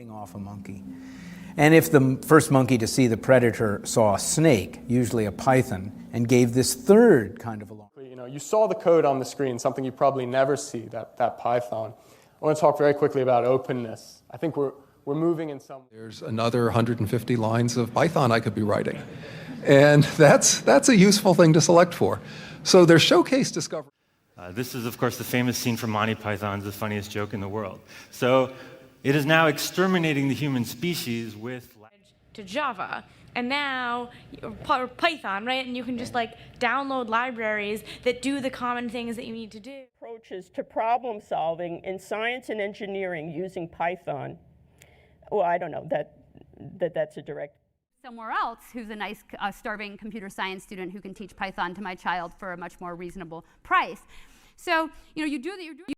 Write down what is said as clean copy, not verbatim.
off a monkey. And if the first monkey to see the predator saw a snake, usually a python, and gave this third kind of alarm. You saw the code on the screen, something you probably never see, that Python. I want to talk very quickly about openness. I think we're moving in some... There's another 150 lines of Python I could be writing. And that's a useful thing to select for. So there's showcase discovery. This is, of course, the famous scene from Monty Python's The Funniest Joke in the World. So it is now exterminating the human species with... to Java, and now Python, right? And you can just download libraries that do the common things that you need to do. Approaches to problem solving in science and engineering using Python. Well, I don't know, that's a direct... Somewhere else who's a nice starving computer science student who can teach Python to my child for a much more reasonable price. So, you do that.